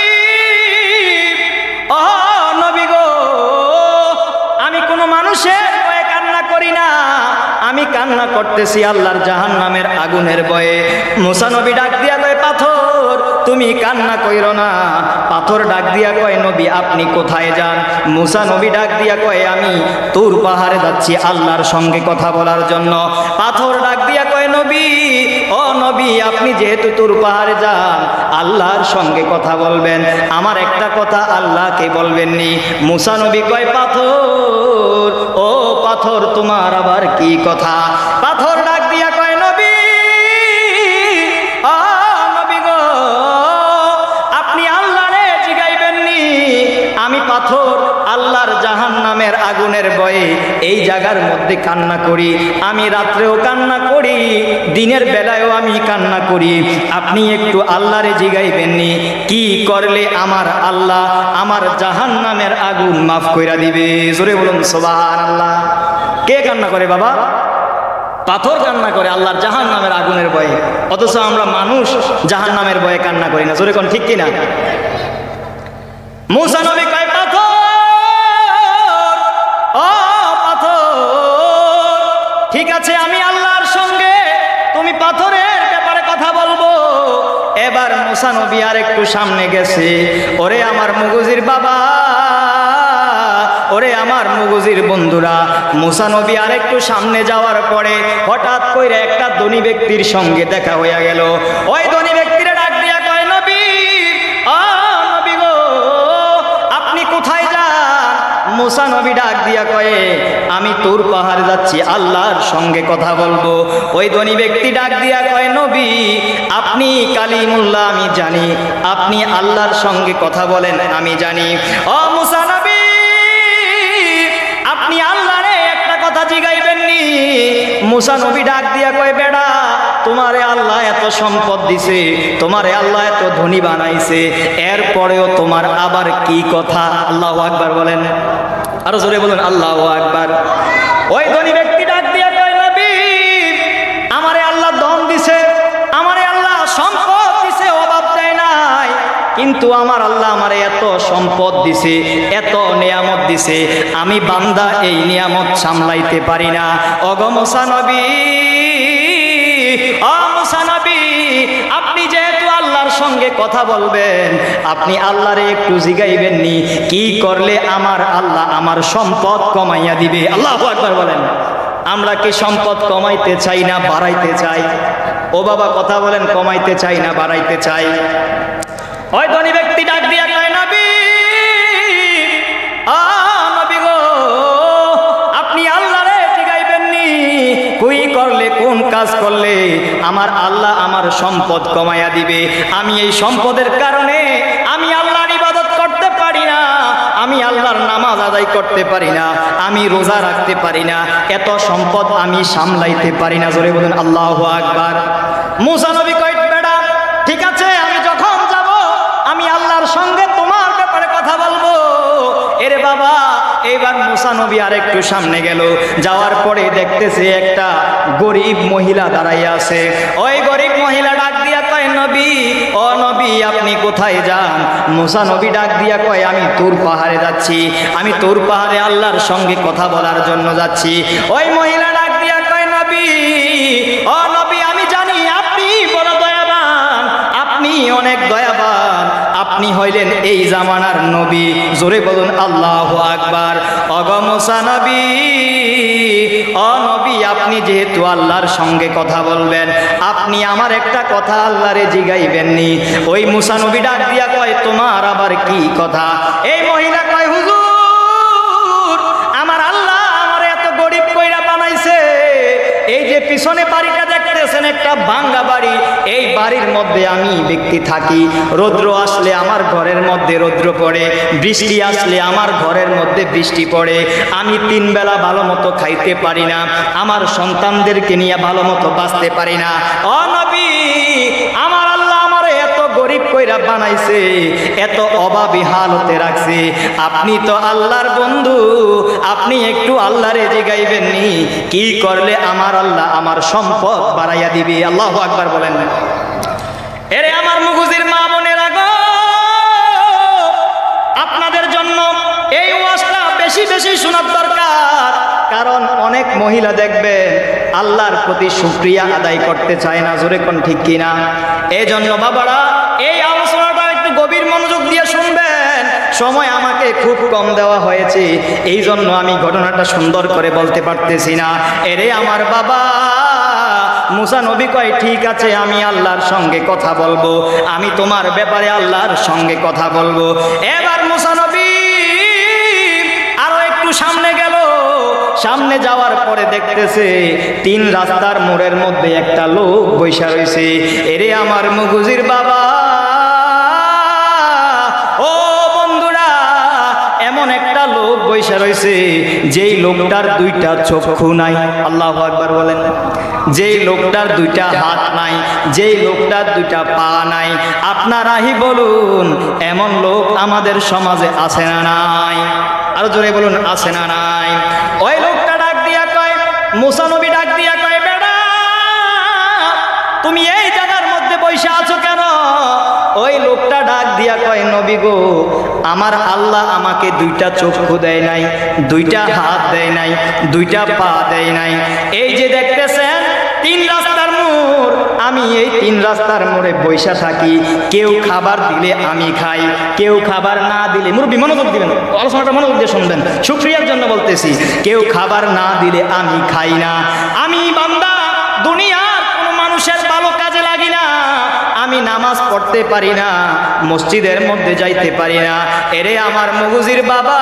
ও নবী গো, আমি কোনো মানুষের ভয়ে কান্না করি না, আমি কান্না করতেছি আল্লাহর জাহান্নামের আগুনের ভয়ে। মুসা নবী ডাক দিয়া কয়, পাথর, তুমি কান্না কইরো না। পাথর ডাক দিয়া কয় নবী আপনি কোথায় যান? মুসা নবী ডাক দিয়া কয় আমি তুর পাহাড়ে যাচ্ছি আল্লাহর সঙ্গে কথা বলার জন্য। পাথর ডাক দিয়া কয় নবী, ও নবী আপনি যেহেতু তুর পাহাড়ে যান আল্লাহর সঙ্গে কথা বলবেন, আমার একটা কথা আল্লাহকে বলবেননি। মুসা নবী কয় পাথর, ও পাথর তোমার আবার কি কথা? পাথর ডাক দিয়া কয় নবী, নবী গো আপনি আল্লাহরে জিগাইবেননি। আমি পাথর আল্লাহর জাহান্নামের আগুনের ভয়ে এই জায়গার মধ্যে কান্না করি, আমি রাত্রেও কান্না করি, দিনের বেলায়ও আমি কান্না করি। আপনি একটু আল্লাহরে জিগাইবেননি কি করলে আমার আল্লাহ আমার জাহান্নামের আগুন মাফ কইরা দিবে? জোরে বলুন সুবহানাল্লাহ। কে কান্না করে বাবা? পাথর কান্না করে আল্লাহর জাহান্নামের আগুনের ভয়ে, অথচ আমরা মানুষ জাহান্নামের ভয়ে কান্না করি না। জোরে কোন ঠিক কিনা? মুসা নবী কয় পাথর, ও পাথর ঠিক আছে আমি আল্লাহর সঙ্গে তুমি পাথরের ব্যাপারে কথা বলবো। এবার মুসা নবী আর একটু সামনে গেছে। ওরে আমার মুগুজির বাবা, ওরে আমার মুগুজির বন্ধুরা, মুসা নবী আর একটু সামনে যাওয়ার পরে হঠাৎ করে একটা ধনী ব্যক্তির সঙ্গে দেখা হইয়া গেল। ওই ধনী ব্যক্তিরা ডাক দিয়া কয় নবী, ও নবী গো আপনি কোথায় যান? মুসা নবী ডাক দিয়া কয়ে আমি তুর পাহাড়ে যাচ্ছি আল্লাহর সঙ্গে কথা বলবো। ওই ধনী ব্যক্তি ডাক দিয়া কয় নবী আপনি কালিমুল্লাহ আমি জানি, আপনি আল্লাহর সঙ্গে কথা বলেন আমি জানি। ও মুসা নবী আপনি আল্লাহরে একটা কথা জিগাইবেননি। মুসা নবী ডাক দিয়া কয় বেড়া তোমারে আল্লাহ এত সম্পদ দিছে, তোমারে আল্লাহ এত ধনী বানাইছে, এরপরেও তোমার আবার কি কথা? আল্লাহু আকবার বলেন, আরো জোরে বলুন আল্লাহু আকবার। ওই ধনী ব্যক্তি ডাক দিয়া কয় নবী আমারে আল্লাহ ধন দিছে, আমারে আল্লাহ সম্পদ দিছে, অভাব দেয় নাই, কিন্তু আমার আল্লাহ আমারে এত সম্পদ দিছে, এত নিয়ামত দিছে, আমি বান্দা এই নিয়ামত সামলাইতে পারি না। ওগো মুসা নবী, ও মুসা নবী আপনি যেহেতু আল্লাহর সঙ্গে কথা বলবেন আপনি আল্লাহরে একটু জিগাইবেননি কি করলে আমার আল্লাহ আমার সম্পদ কমাইয়া দিবে? আল্লাহু আকবার বলেন। আমরা কি সম্পদ কমাইতে চাই না বাড়াইতে চাই? ও বাবা কথা বলেন, কমাইতে চাই না বাড়াইতে চাই? ওই ধনী ব্যক্তি ডাক দিয়া কয় নবী, ও নবী গো আপনি আল্লাহরে জিগাইবেননি কুই করলে কোন কাজ করলে আমার আল্লাহ আমার সম্পদ কমাইয়া দিবে? আমি এই সম্পদের কারণে আমি আল্লাহর ইবাদত করতে পারি না, আমি আল্লাহর নামাজ আদায় করতে পারি না, আমি রোজা রাখতে পারি না, এত সম্পদ আমি সামলাইতে পারি না। জোরে বলুন আল্লাহু আকবার। মুসা নবী কয় বেড়া ঠিক আছে আমি যখন যাব আমি আল্লাহর সঙ্গে তোমার ব্যাপারে কথা বলবো। এরে বাবা এইবার মুসা নবী আর একটু সামনে গেল, যাওয়ার পরে দেখতেছে একটা গরিব মহিলা দাঁড়াইয়া আছে। ওই গরিব মহিলা ডাক দিয়া কয় নবী, ও নবী আপনি কোথায় যান? মুসা নবী ডাক দিয়া কয় আমি তুর পাহাড়ে যাচ্ছি, আমি তুর পাহাড়ে আল্লাহর সঙ্গে কথা বলার জন্য যাচ্ছি। ওই মহিলা ডাক দিয়া কয় নবী, ও নবী আমি জানি আপনি বড় দয়াবান, আপনি অনেক দয়াবান, আপনি হইলেন এই জামানার নবী। জোরে বলুন আল্লাহু আকবার। ওগো মুসা নবী, ও নবী আপনি যেহেতু আল্লাহর সঙ্গে কথা বলবেন আপনি আমার একটা কথা আল্লাহরে জিগাইবেননি? ওই মুসা নবী ডাক দিয়া কয় তোমার আবার কি কথা? এই মহিলা কয় হুজুর আমার আল্লাহ আমার এত গরিব কইরা বানাইছে, এই যে পিছনে বাড়িটা দেখতেছেন একটা ভাঙ্গা বাড়ি, এই বাড়ির মধ্যে আমি ব্যক্তি থাকি, রৌদ্র আসলে আমার ঘরের মধ্যে রৌদ্র পড়ে, বৃষ্টি আসলে আমার ঘরের মধ্যে বৃষ্টি পড়ে, আমি তিন বেলা ভালো মতো খাইতে পারি না, আমার সন্তানদেরকে নিয়ে ভালো মতো বাঁচতে পারি না। ও নবী আমার আল্লাহ আমার এত গরিব কইরা বানাইছে, এত অভাবী হালতে রাখছে, আপনি তো আল্লাহর বন্ধু, আপনি একটু আল্লাহরে জিগাইবেননি কি করলে আমার আল্লাহ আমার সম্পদ বাড়াইয়া দিবে? আল্লাহু আকবার বলেন। এরে আমার মুগুজির মা বোনেরা গো, আপনাদের জন্য এই ওয়াজটা বেশি বেশি শোনার দরকার, কারণ অনেক মহিলা দেখবেন আল্লাহর প্রতি শুকরিয়া আদায় করতে চায় না। জোরে কোন ঠিক কিনা? এই জন্য বাবারা এই আলোচনাটা একটু গভীর মনোযোগ দিয়ে শুনবেন। সময় আমাকে খুব কম দেওয়া হয়েছে, এই জন্য আমি ঘটনাটা সুন্দর করে বলতে পারতেছি না। এরে আমার বাবা, মুসা নবী কয় ঠিক আছে, আমি আল্লাহর সঙ্গে কথা বলবো, আমি তোমার ব্যাপারে আল্লাহর সঙ্গে কথা বলবো। এবার মুসা নবী আরো একটু সামনে গেল। সামনে যাওয়ার পরে দেখতেছে 3 রাস্তার মোড়ের মধ্যে একটা লোক বৈশা রয়েছে। এরে আমার মুগুজির বাবা, ও বন্ধুরা, এমন একটা লোক বৈশা রয়েছে যেই লোকটার 2টা চক্ষু নাই। আল্লাহু আকবার বলেন। যেই লোকটার 2টা হাত নাই, যেই লোকটার 2টা পা নাই। আপনারাই বলুন, এমন লোক আমাদের সমাজে আছে না নাই? আরো জোরে বলুন, আছে না নাই? ওই লোকটা ডাক দিয়া কয়, মুসা নবী ডাক দিয়া কয়, বেটা তুমি এই জায়গার মধ্যে বসে আছো কেন? ওই লোকটা ডাক দিয়া কয়, নবী গো, আমার আল্লাহ আমাকে 2টা চক্ষু দেয় নাই, 2টা হাত দেয় নাই, 2টা পা দেয় নাই। এই যে দেখতেছেন 3 রাস্তার মোড়, আমি এই 3 রাস্তার মোড়ে বৈশা থাকি। কেউ খাবার দিলে আমি খাই, কেউ খাবার না দিলে, মুরব্বী মনোযোগ দিবেন, আলোচনাটা মনোযোগ দিয়ে শুনবেন, শুকরিয়ার জন্য বলতেছি, কেউ খাবার না দিলে আমি খাই না। আমি বান্দা দুনিয়ার কোনো মানুষের ভালো কাজে লাগি না। আমি নামাজ পড়তে পারি না, মসজিদের মধ্যে যাইতে পারি না। এরে আমার মুগুজির বাবা,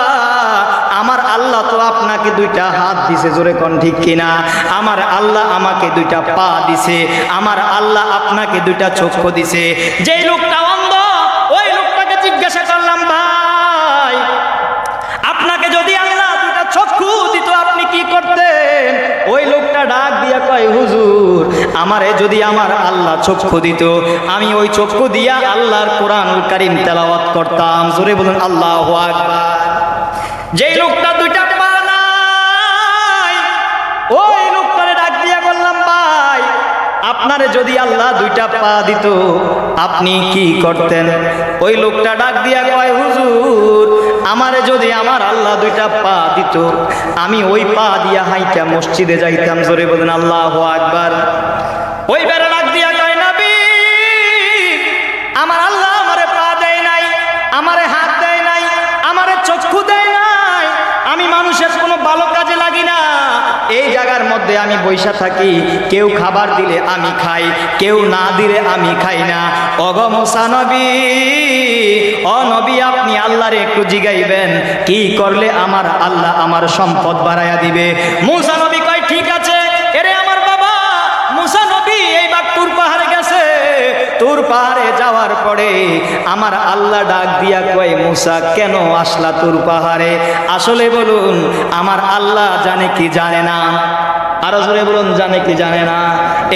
আমার আল্লাহ তো আপনাকে 2টা হাত দিছে, জোরে কোন ঠিক কিনা? আমার আল্লাহ আমাকে 2টা পা দিছে, আমার আল্লাহ আপনাকে 2টা চক্ষু দিছে। যেই লোকটা অন্ধ, ওই লোকটাকে জিজ্ঞাসা করলাম, ভাই আপনাকে যদি আল্লাহ 2টা চক্ষু দিত আপনি কি করতেন? ওই লোকটা ডাক দিয়া কয়, হুজুর, আমারে যদি আমার আল্লাহ চক্ষু দিত, আমি ওই চক্ষু দিয়া আল্লাহর কোরআনুল কারীম তেলাওয়াত করতাম। জোরে বলুন আল্লাহু আকবার। যেই লোকটা 2টা পা নাই, ওই লোকটারে ডাক দিয়া বললাম, ভাই আপনারে যদি আল্লাহ 2টা পা দিত আপনি কি করতেন? ওই লোকটা ডাক দিয়া কয়, হুজুর, আমারে যদি আমার আল্লাহ 2টা পা দিত, আমি ওই পা দিয়া হাইটা মসজিদে যাইতাম। জোরে বলেন আল্লাহু আকবার। ওই বেড়া ডাক দিয়া কয়, নবী, আমার আল্লাহ আমারে পা দেয় নাই, আমারে হাত দেয় নাই, আমারে চক্ষু দেয় নাই, আমি মানুষের কোনো ভালো কাজে লাগি না। এই জায়গার মধ্যে আমি বৈশা থাকি, কেউ খাবার দিলে আমি খাই, কেউ না দিলে আমি খাই না। ওগো মুসা নবী, ও নবী, আপনি আল্লাহরে একটু জিগাইবেন কি করলে আমার আল্লাহ আমার সম্পদ বাড়াইয়া দিবে। মুসা নবী কয়, ঠিক আছে। এরে আমার বাবা, মুসা নবী এইবার তুর পাহাড়ে গেছে। তুর পাহাড়ে যাওয়ার পরে আমার আল্লাহ ডাক দিয়া কয়, মুসা কেন আসলা তুর পাহাড়ে? আসলে বলুন, আমার আল্লাহ জানে কি জানে না? আরো জোরে বলুন, জানে কি জানে না?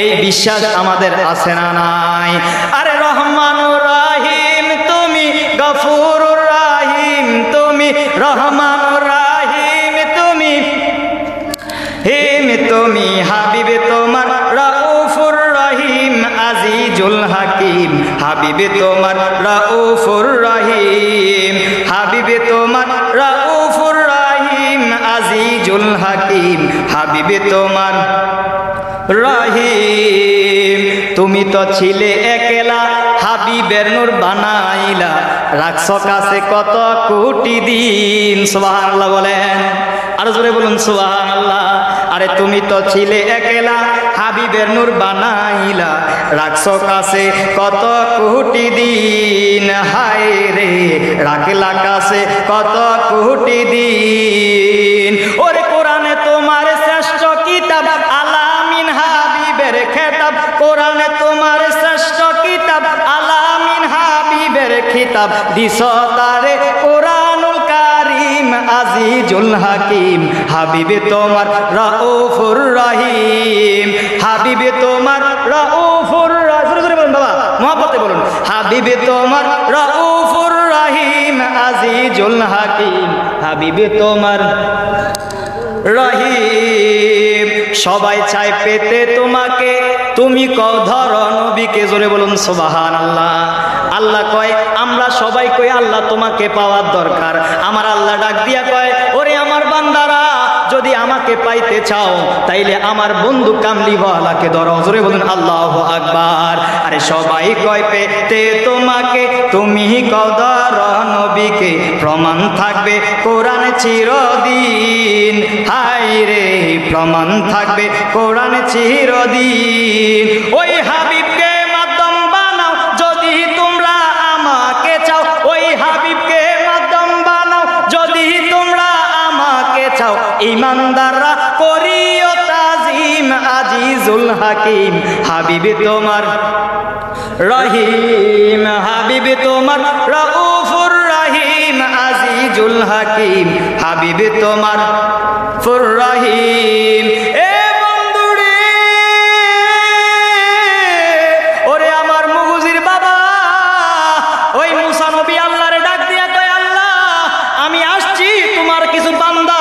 এই বিশ্বাস আমাদের আছে না নাই? আরে রহমানুর রাহিম তুমি, গফুরুর রাহিম তুমি, রহমানুর রাহিম তুমি, তুমি হাবিবে তোমার রাউফুর রহিম, আজিজুল হাকিম, হাবিবে তোমার রাউফুর রহিম, হাবিবে তোমার রাউফুর রহিম, আজিজুল হাকিম, হাবিবে তোমার রহিম। তুমি তো ছিলে একলা, হাবিবের নূর বানাইলা, রাখছো কাছে কত কোটি দিন। সুবহানাল্লাহ বলেন, আর জোরে বলুন সুবহানাল্লাহ। আরে তুমি তো ছিলে একলা, হাবিবের নূর বানাইলা, রাখছো কাছে কত কোটি দিন। হায় রে, রাখলা কাছে কত কোটি দিন। ওরে কোরআনে তোমার শ্রেষ্ঠ কিতাব, আলামিন হাবিবের খেতাব। কোরআনে তোমার শ্রেষ্ঠ কিতাব, আলামিন হাবিবের খিতাব। দিস তারে কোরআনুল কারীম, আজিজুল হাকিম, হাবিবে তোমার রাউফুর রহিম, হাবিবে তোমার রাউফুর রহিম। বলুন বাবা, মহব্বতে বলুন, হাবিবে তোমার রাউফুর রহিম, আজিজুল হাকিম, হাবিবে তোমার রহিম। সবাই চায় পেতে তোমাকে, তুমি কও ধরো নবীকে। জোরে বলুন সুবহানাল্লাহ। আল্লাহ কয়, আমরা সবাই কই আল্লাহ তোমাকে পাওয়ার দরকার। আমার আল্লাহ ডাক দিয়া কয়, ওরে আমার বান্দারা, যদি আমাকে পাইতে চাও তাইলে আমার বন্ধু কামলিওয়ালাকে ধরো। জোরে বলুন আল্লাহু আকবার। আরে সবাই কয় পেতে তোমাকে, তুমি কও ধরো নবীকে, প্রমাণ থাকবে কোরআন চিরদিন। হায় রে প্রমাণ থাকবে কোরআন চিরদিন। ওই হাবিবকে মাধ্যম বানাও যদি তোমরা আমাকে চাও, ওই হাবিবকে মাধ্যম বানাও যদি তোমরা আমাকে চাও। ইমানদাররা করিও তাজিম, আজিজুল হাকিম হাবিব তোমার রহিম, হাবিব তোমার রাউফুর রহিম, আজিজুল হাকিম হাবিব তোমার ফুর রহিম। এ বন্ধুরে ওরে আমার মুগুজির বাবা, ওই মুসা নবী আল্লাহরে ডাক দিয়া কয়, আল্লাহ আমি আসছি, তোমার কিছু বান্দা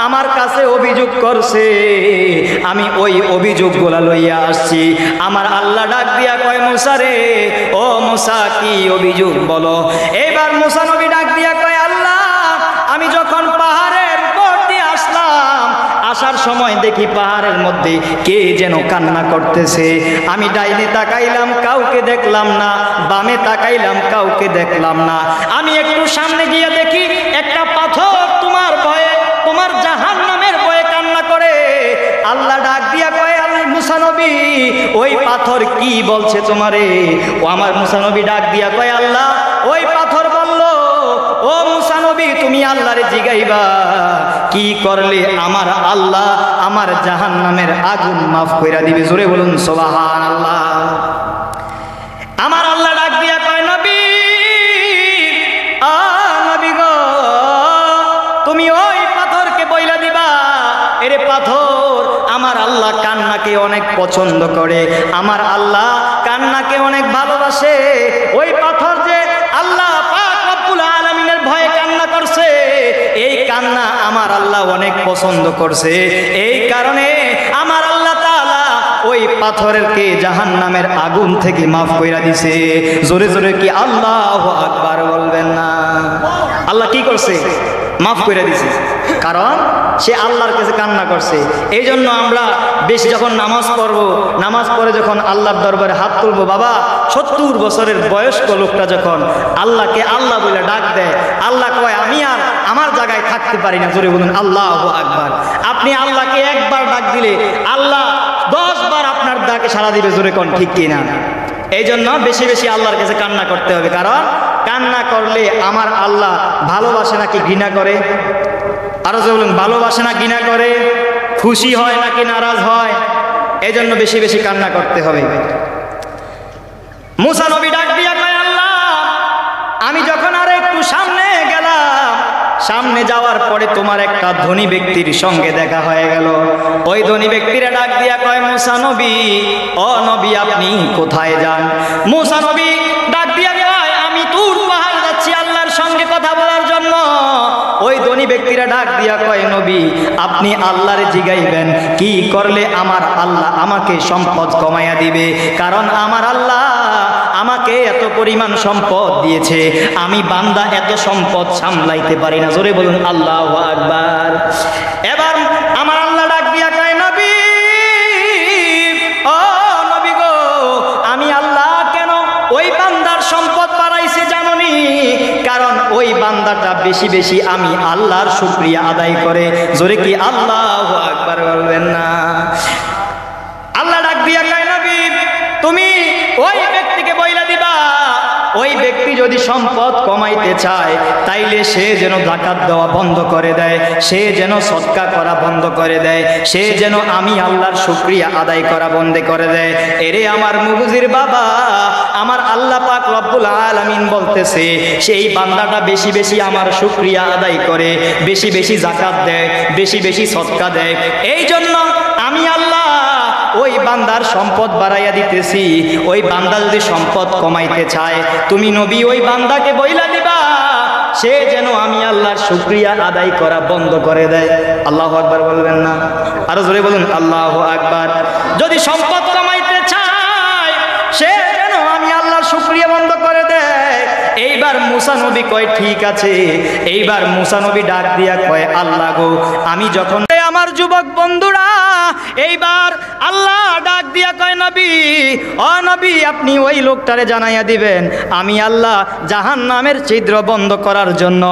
আমার কাছে অভিযোগ করছে, আমি ওই অভিযোগগুলা লইয়া আসছি। আমার আল্লাহ ডাক দিয়া কয়, মুসা রে, ও মুসা কি অভিযোগ বলো। এবার মুসা নবী ডাক দিয়া কয়, আল্লাহ আমি যখন পাহাড়ের উপর দিয়ে আসলাম, আসার সময় দেখি পাহাড়ের মধ্যে কে যেন কান্না করতেছে। আমি ডাইনে তাকাইলাম, কাউকে দেখলাম না, বামে তাকাইলাম, কাউকে দেখলাম না। আমি একটু সামনে গিয়ে দেখি একটা পাথর তোমার ভয়ে, তোমার জাহান্নামের ভয়ে কান্না করে। আল্লাহ ডাক দিয়া কয়, মুসা নবী ওই পাথর কি বলছে তোমারে। ও আমার মুসা নবী ডাক দিয়া কয়, আল্লাহ ওই পাথর বলল, ও মুসা নবী তুমি আল্লাহরে জিগাইবা কি করলে আমার আল্লাহ আমার জাহান্নামের আগুন মাফ কইরা দিবে। জোরে বলুন সুবহানাল্লাহ। আমার আল্লাহ ডাক দিয়া কয়, নবী নবী গো তুমি ওই পাথরকে বইলা দিবা, এরে পাথর আমার আল্লাহ কান্নাকে অনেক পছন্দ করে, আমার আল্লাহ কান্নাকে অনেক ভালোবাসে। ওই পাথর যে আল্লাহ পাক রব্বুল আলামিনের ভয়ে কান্না করছে, এই কান্না আমার আল্লাহ অনেক পছন্দ করছে। এই কারণে আমার আল্লাহ তাআলা ওই পাথরকে জাহান্নামের আগুন থেকে মাফ কইরা দিছে। জোরে জোরে কি আল্লাহু আকবার বলবেন না? আল্লাহ কি করছে? মাফ করে দিছে, কারণ সে আল্লাহর কাছে কান্না করছে। এই জন্য আমরা বেশি যখন নামাজ পড়বো, নামাজ পড়ে যখন আল্লাহর দরবারে হাত তুলবো, বাবা 70 বছরের বয়স্ক লোকটা যখন আল্লাহকে আল্লাহ বলে ডাক দেয়, আল্লাহ কয় আমি আর আমার জায়গায় থাকতে পারি না। জোরে বলুন আল্লাহু আকবার। আপনি আল্লাহকে একবার ডাক দিলে আল্লাহ 10 বার আপনার ডাকে সাড়া দিবে। জোরে কোন ঠিক কিনা? এই জন্য বেশি বেশি আল্লাহর কাছে কান্না করতে হবে, কারণ কান্না করলে আমার আল্লাহ ভালোবাসে নাকি ঘৃণা করে? আরো যে বলুন, ভালোবাসে না ঘৃণা করে? খুশি হয় নাকি নারাজ হয়? এই জন্য বেশি বেশি কান্না করতে হবে। মুসা নবী ডাক দিয়া কয়, আল্লাহ আমি যখন আর একটু সামনে গেলাম, সামনে যাওয়ার পরে তোমার একটা ধনী ব্যক্তির সঙ্গে দেখা হয়ে গেল। ওই ধনী ব্যক্তিরা ডাক দিয়া কয়, মুসা নবী, ও নবী আপনি কোথায় যান? মুসা নবী ডাক দিয়া কয়, আমি তুর পাহাড় যাচ্ছি আল্লাহর সঙ্গে কথা বলার জন্য। ওই ধনী ব্যক্তিরা ডাক দিয়া কয়, নবী আপনি আল্লাহরে জিগাইবেন কি করলে আমার আল্লাহ আমাকে সম্পদ কমাইয়া দিবে, কারণ আমার আল্লাহ আমাকে এত পরিমাণ সম্পদ দিয়েছে, আমি বান্দা এত সম্পদ সামলাইতে পারি না। জোরে বলুন আল্লাহু আকবার। এবার আমার আল্লাহ ডাক দিয়া কয়, নবী ও নবী গো আমি আল্লাহ কেন ওই বান্দার সম্পদ বাড়াইছি জানোনি? কারণ ওই বান্দাটা বেশি বেশি আমি আল্লাহর শুকরিয়া আদায় করে। জোরে কি আল্লাহু আকবার বলবেন না? আল্লাহ ডাক দিয়া কয়, নবী তুমি ওই ব্যক্তিকে বইলা দিবা, ওই ব্যক্তি যদি সম্পদ কমাইতে চায় তাইলে সে যেন যাকাত দেওয়া বন্ধ করে দেয়, সে যেন সদকা করা বন্ধ করে দেয়, সে যেন আমি আল্লাহর শুকরিয়া আদায় করা বন্ধ করে দেয়। এরে আমার মুগুজির বাবা, আমার আল্লাহ পাক রব্বুল আলামিন বলতেছে সেই বান্দাটা বেশি বেশি আমার শুকরিয়া আদায় করে, বেশি বেশি যাকাত দেয়, বেশি বেশি সদকা দেয়। এই জন্য আমি আল্লাহ ওই বান্দার সম্পদ বাড়াইয়া দিতেছি। ওই বান্দা যদি সম্পদ কমাইতে চায়, তুমি নবী ওই বান্দাকে বইলা দিবা সে যেন আমি আল্লাহর শুকরিয়া আদায় করা বন্ধ করে দেয়। আল্লাহু আকবার বলবেন না? আরো জোরে বলুন আল্লাহু আকবার। যদি সম্পদ কমাইতে চায় সে যেন আমি আল্লাহর শুকরিয়া বন্ধ করে দেয়। এইবার মুসা নবী কয় ঠিক আছে। এইবার মুসা নবী ডাক দিয়া কয় আল্লাহ গো, আমি যখন আমার যুবক বন্ধুরা, এইবার আল্লাহ ডাক দিয়া কয় নবী, ও নবী আপনি ওই লোকটারে জানাইয়া দিবেন আমি আল্লাহ জাহান্নামের ছিদ্র বন্ধ করার জন্য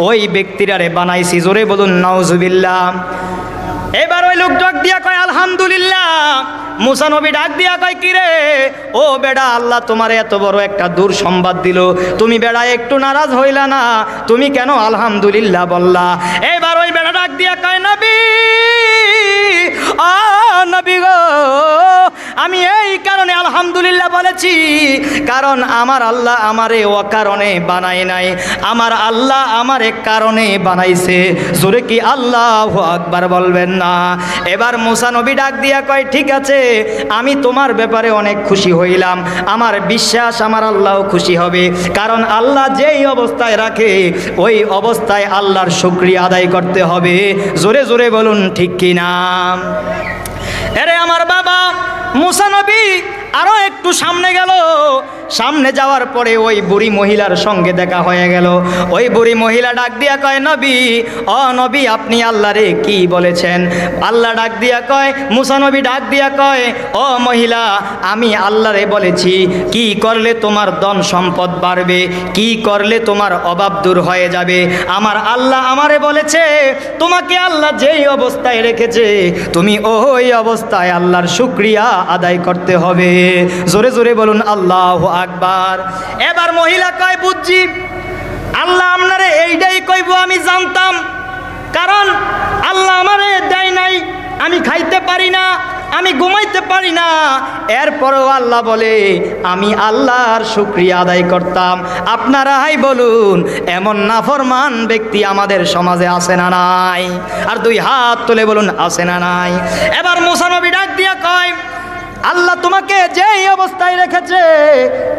ওই ব্যক্তিরারে বানাইছি। জোরে বলুন নাউজুবিল্লাহ। এবার ওই লোক ডাক দিয়া কয় আলহামদুলিল্লাহ। মুসা নবী ডাক দিয়া কয় কিরে ও বেড়া, আল্লাহ তোমার এত বড় একটা দুঃসংবাদ দিল, তুমি বেড়া একটু নারাজ হইলা না, তুমি কেন আলহামদুলিল্লাহ বললা? এবার ওই বেড়া ডাক দিয়া কয় নবী, নবী গো, আমি এই কারণে আলহামদুলিল্লাহ বলেছি, কারণ আমার আল্লাহ আমারে অকারণে বানায় নাই, আমার আল্লাহ আমারে কারণে বানাইছে। জোরে কি আল্লাহু আকবার বলবেন না? এবার মুসা নবী ডাক দিয়া কয় ঠিক আছে, আমি তোমার ব্যাপারে অনেক খুশি হইলাম, আমার বিশ্বাস আমার আল্লাহ খুশি হবে, কারণ আল্লাহ যেই অবস্থায় রাখে ওই অবস্থায় আল্লাহর শুকরিয়া আদায় করতে হবে। জোরে জোরে বলুন ঠিক কিনা? এরে আমার বাবা, মুসা নবী আরো একটু সামনে গেল। সামনে যাওয়ার পরে ওই বুড়ি মহিলার সঙ্গে দেখা হয়ে গেল। ওই বুড়ি মহিলা ডাক দিয়া কয় নবী, ও নবী আপনি আল্লাহরে কি বলেছেন? আল্লাহ ডাক দিয়া কয়, মুসা নবী ডাক দিয়া কয়, ও মহিলা আমি আল্লাহরে বলেছি কি করলে তোমার ধন সম্পদ বাড়বে, কি করলে তোমার অভাব দূর হয়ে যাবে। আমার আল্লাহ আমারে বলেছে তোমাকে আল্লাহ যেই অবস্থায় রেখেছে তুমি ওই অবস্থায় আল্লাহর শুকরিয়া আদায় করতে হবে। জোরে জোরে বলুন আল্লাহু আকবার। এবার মহিলা কয় বুঝছি, আল্লাহ আপনারে এইটাই কইব আমি জানতাম, কারণ আল্লাহ আমারে দেয় নাই, আমি খাইতে পারি না, আমি ঘুমাইতে পারি না, এরপরও আল্লাহ বলে আমি আল্লাহর শুকরিয়া আদায় করতাম। আপনারাই বলুন এমন নাফরমান ব্যক্তি আমাদের সমাজে আছে না নাই? আর দুই হাত তুলে বলুন আছে না নাই? এবার মুসা নবী ডাক দিয়া কয় আল্লাহ তোমাকে যেই অবস্থায় রেখেছে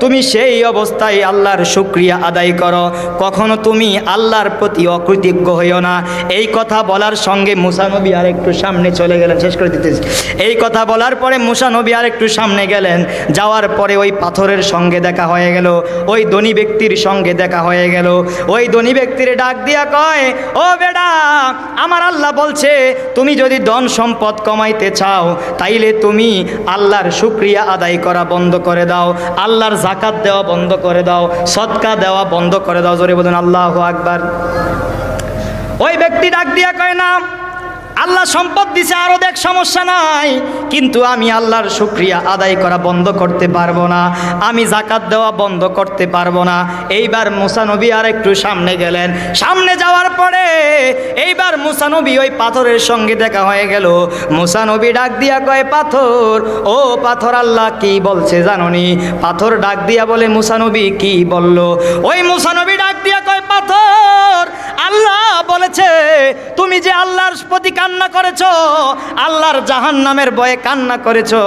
তুমি সেই অবস্থায় আল্লাহর শুকরিয়া আদায় করো, কখনো তুমি আল্লাহর প্রতি অকৃতজ্ঞ হইও না। এই কথা বলার সঙ্গে মুসা নবী আর একটু সামনে চলে গেলেন। শেষ করে দিতেছি। এই কথা বলার পরে মুসা নবী আর একটু সামনে গেলেন। যাওয়ার পরে ওই পাথরের সঙ্গে দেখা হয়ে গেল, ওই ধনী ব্যক্তির সঙ্গে দেখা হয়ে গেল। ওই ধনী ব্যক্তির ডাক দিয়া কয় ও বেটা, আমার আল্লাহ বলছে তুমি যদি ধন সম্পদ কমাইতে চাও তাইলে তুমি আল্লাহর শুকরিয়া আদায় করা বন্ধ করে দাও, আল্লাহর যাকাত দেওয়া বন্ধ করে দাও, সদকা দেওয়া বন্ধ করে দাও। জোরে বলুন আল্লাহু আকবার। ওই ব্যক্তি ডাক দিয়া কয় না, আল্লাহ সম্পদ দিছে আরো দেখ সমস্যা নাই, কিন্তু আমি আল্লাহর শুকরিয়া আদায় করা বন্ধ করতে পারবো না, আমি যাকাত দেওয়া বন্ধ করতে পারবো না। এইবার মুসা নবী আর একটু সামনে গেলেন। সামনে যাওয়ার পরে এইবার মুসা নবী ওই পাথরের সঙ্গে দেখা হয়ে গেল। মুসা নবী ডাক দিয়া কয় পাথর, ও পাথর আল্লাহ কি বলছে জানোনি? পাথর ডাক দিয়া বলে মুসা নবী কি বলল? ওই মুসা নবী ডাক দিয়া কয় পাথর, আল্লাহ বলেছে তুমি যে আল্লাহর প্রতি কান্না করেছো, আল্লাহর জাহান্নামের ভয়ে কান্না করেছো,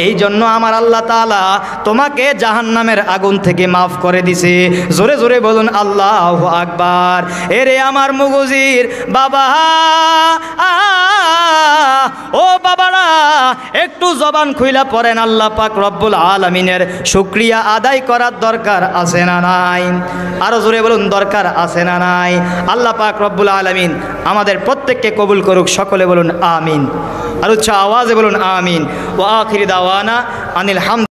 এই জন্য আমার আল্লাহ তাআলা তোমাকে জাহান্নামের আগুন থেকে মাফ করে দিছে। জোরে জোরে বলুন আল্লাহু আকবার। এরে আমার মুগুজির বাবা, ও বাবারা একটু জবান খুইলা পড়েন, আল্লাহ পাক রব্বুল আলামিনের শুকরিয়া আদায় করার দরকার আছে না নাই? আরো জোরে বলুন দরকার আছে না নাই? আল্লাহ পাক রব্বুল আলামিন আমাদের প্রত্যেককে কবুল করুক। সকলে বলুন আমিন। আর উচ্চ আওয়াজে বলুন আমিন। ওয়া আখির দাওয়ানা আনিল হামদ।